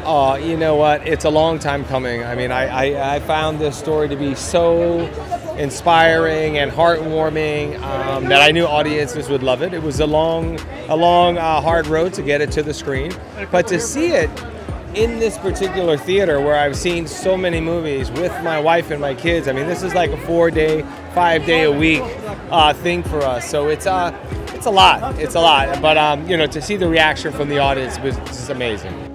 You know what? It's a long time coming. I mean, I found this story to be so inspiring and heartwarming that I knew audiences would love it. It was a long, hard road to get it to the screen, but to see it in this particular theater where I've seen so many movies with my wife and my kids. I mean, this is like a 4-day, 5-day a week thing for us. So it's a lot. It's a lot. But you know, to see the reaction from the audience was just amazing.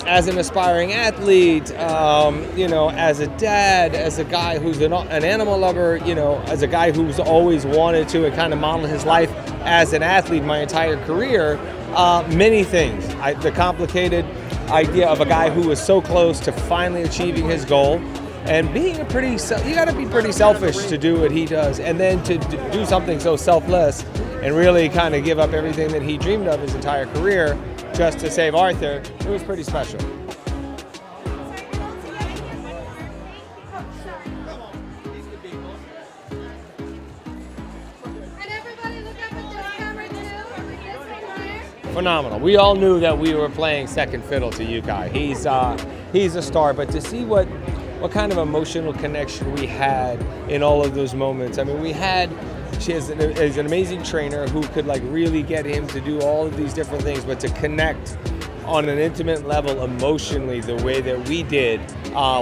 As an aspiring athlete, you know, as a dad, as a guy who's an animal lover, you know, as a guy who's always wanted to and kind of model his life as an athlete my entire career, many things. The complicated idea of a guy who was so close to finally achieving his goal, and being you got to be pretty selfish to do what he does, and then to do something so selfless and really kind of give up everything that he dreamed of his entire career just to save Arthur. It was pretty special. Phenomenal. We all knew that we were playing second fiddle to Yukai. He's a star, but to see what kind of emotional connection we had in all of those moments. I mean, she is an amazing trainer who could like really get him to do all of these different things, but to connect on an intimate level emotionally the way that we did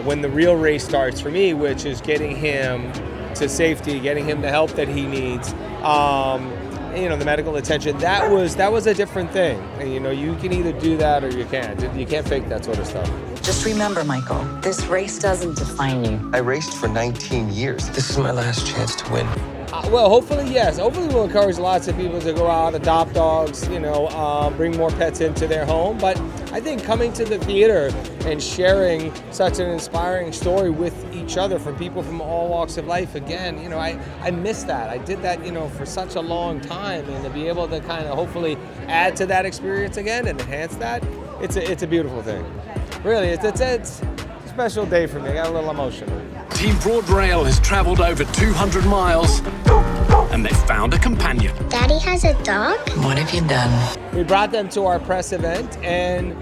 when the real race starts for me, which is getting him to safety, getting him the help that he needs, you know, the medical attention. That was a different thing. And, you know, you can either do that or you can't. You can't fake that sort of stuff. Just remember, Michael, this race doesn't define you. I raced for 19 years. This is my last chance to win. Well, hopefully, yes. Hopefully we'll encourage lots of people to go out, adopt dogs, you know, bring more pets into their home. But I think coming to the theater and sharing such an inspiring story with each other from people from all walks of life, again, you know, I miss that. I did that, you know, for such a long time, and to be able to kind of hopefully add to that experience again and enhance that, it's a beautiful thing. Really, it's a special day for me. I got a little emotional. Team Broad Rail has traveled over 200 miles and they've found a companion. Daddy has a dog? What have you done? We brought them to our press event, and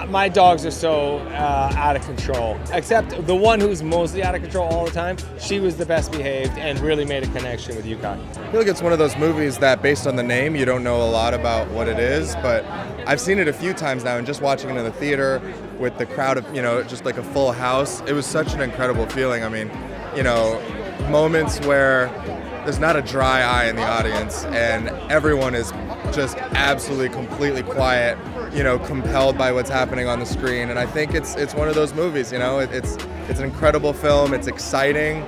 my dogs are so out of control. Except the one who's mostly out of control all the time, she was the best behaved and really made a connection with Yukai. I feel like it's one of those movies that based on the name, you don't know a lot about what it is, but I've seen it a few times now, and just watching it in the theater with the crowd of, you know, just like a full house, it was such an incredible feeling. I mean, you know, moments where there's not a dry eye in the audience and everyone is just absolutely completely quiet, you know, compelled by what's happening on the screen. And I think it's one of those movies, you know, it's an incredible film, it's exciting,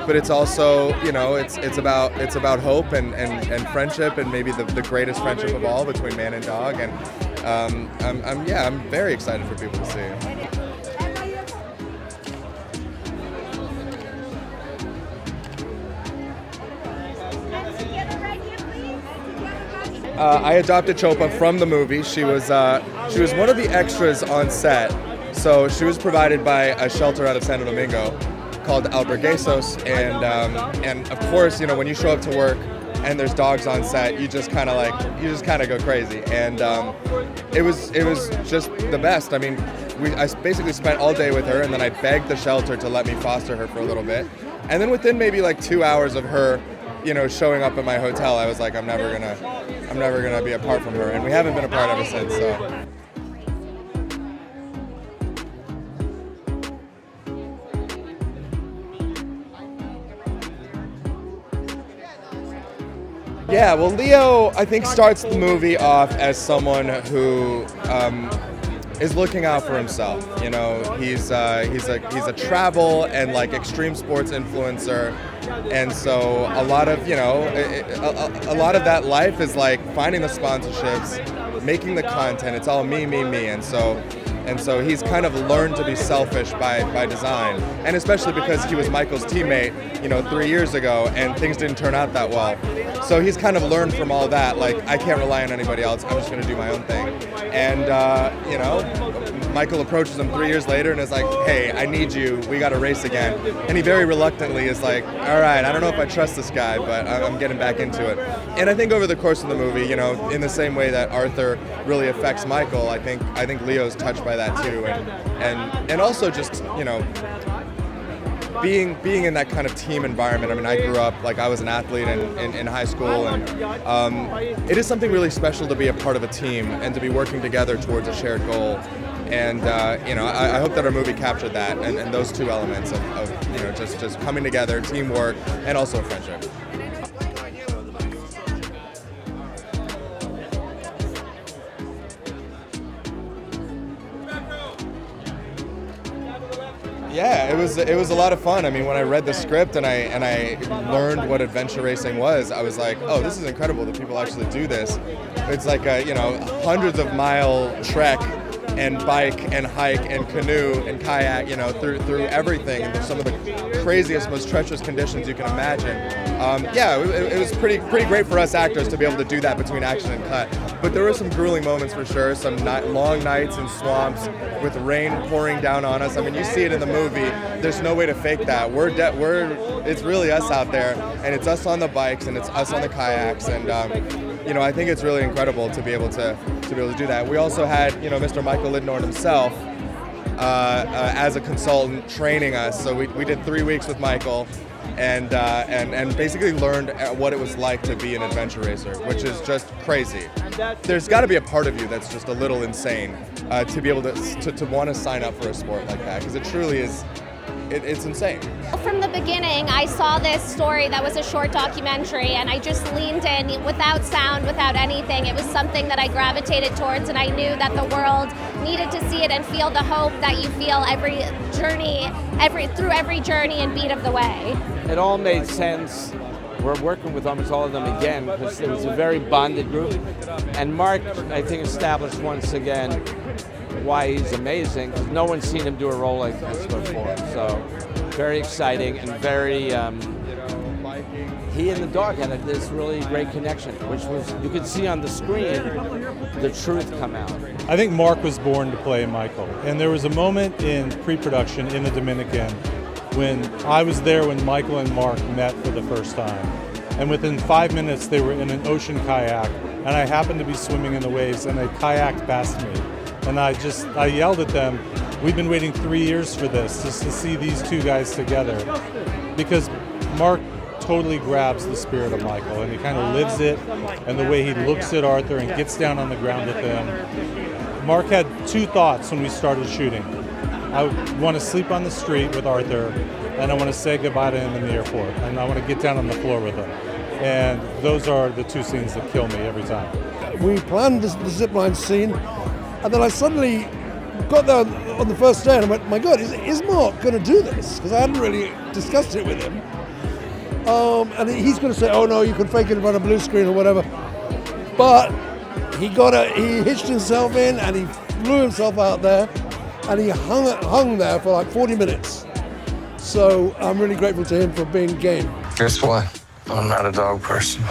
but it's also, you know, it's about hope and friendship, and maybe the greatest friendship of all between man and dog. And I'm very excited for people to see. I adopted Chopa from the movie. She was one of the extras on set. So she was provided by a shelter out of Santo Domingo called Alberguesos, and of course, you know, when you show up to work and there's dogs on set, you just kind of go crazy. And it was just the best. I mean, I basically spent all day with her, and then I begged the shelter to let me foster her for a little bit. And then within maybe like 2 hours of her, you know, showing up at my hotel, I was like, I'm never gonna be apart from her, and we haven't been apart ever since. So. Yeah, well, Leo, I think, starts the movie off as someone who is looking out for himself. You know, he's a travel and like extreme sports influencer, and so a lot of a lot of that life is like finding the sponsorships, making the content. It's all me, and so he's kind of learned to be selfish by design, and especially because he was Michael's teammate, you know, 3 years ago, and things didn't turn out that well. So he's kind of learned from all that, like, I can't rely on anybody else, I'm just going to do my own thing. And, you know, Michael approaches him 3 years later and is like, hey, I need you, we got to race again. And he very reluctantly is like, all right, I don't know if I trust this guy, but I'm getting back into it. And I think over the course of the movie, you know, in the same way that Arthur really affects Michael, I think Leo's touched by that too. And also just, you know, being in that kind of team environment. I mean, I grew up, like, I was an athlete in high school, and it is something really special to be a part of a team and to be working together towards a shared goal. And you know, I hope that our movie captured that and those two elements of you know, just coming together, teamwork, and also friendship. Yeah, it was a lot of fun. I mean, when I read the script and I learned what adventure racing was, I was like, oh, this is incredible that people actually do this. It's like a, you know, hundreds of mile trek and bike and hike and canoe and kayak, you know, through everything, and some of the craziest, most treacherous conditions you can imagine. Yeah, it was pretty great for us actors to be able to do that between action and cut. But there were some grueling moments for sure, some long nights in swamps with rain pouring down on us. I mean, you see it in the movie. There's no way to fake that. It's really us out there, and it's us on the bikes, and it's us on the kayaks, and you know, I think it's really incredible to be able to do that. We also had, you know, Mr. Michael Lindorn himself as a consultant training us. So we did 3 weeks with Michael, and basically learned what it was like to be an adventure racer, which is just crazy. There's got to be a part of you that's just a little insane to be able to want to sign up for a sport like that, because it truly is. It's insane. From the beginning, I saw this story that was a short documentary, and I just leaned in without sound, without anything. It was something that I gravitated towards, and I knew that the world needed to see it and feel the hope that you feel through every journey and beat of the way. It all made sense. We're working with almost all of them again because it was a very bonded group. And Mark, I think, established once again why he's amazing, because no one's seen him do a role like this before. So very exciting and very, he and the dog had this really great connection, which was, you could see on the screen the truth come out. I think Mark was born to play Michael. And there was a moment in pre-production in the Dominican when I was there when Michael and Mark met for the first time. And within 5 minutes, they were in an ocean kayak, and I happened to be swimming in the waves, and they kayaked past me. And I yelled at them, we've been waiting 3 years for this, just to see these two guys together. Because Mark totally grabs the spirit of Michael, and he kind of lives it, and the way he looks at Arthur and gets down on the ground with him. Mark had two thoughts when we started shooting. I want to sleep on the street with Arthur, and I want to say goodbye to him in the airport, and I want to get down on the floor with him. And those are the two scenes that kill me every time. We planned the zipline scene, and then I suddenly got there on the first day and I went, my God, is Mark going to do this? Because I hadn't really discussed it with him. And he's going to say, oh no, you can fake it in front of a blue screen or whatever. But he hitched himself in and he flew himself out there and he hung there for like 40 minutes. So I'm really grateful to him for being game. Guess what? I'm not a dog person.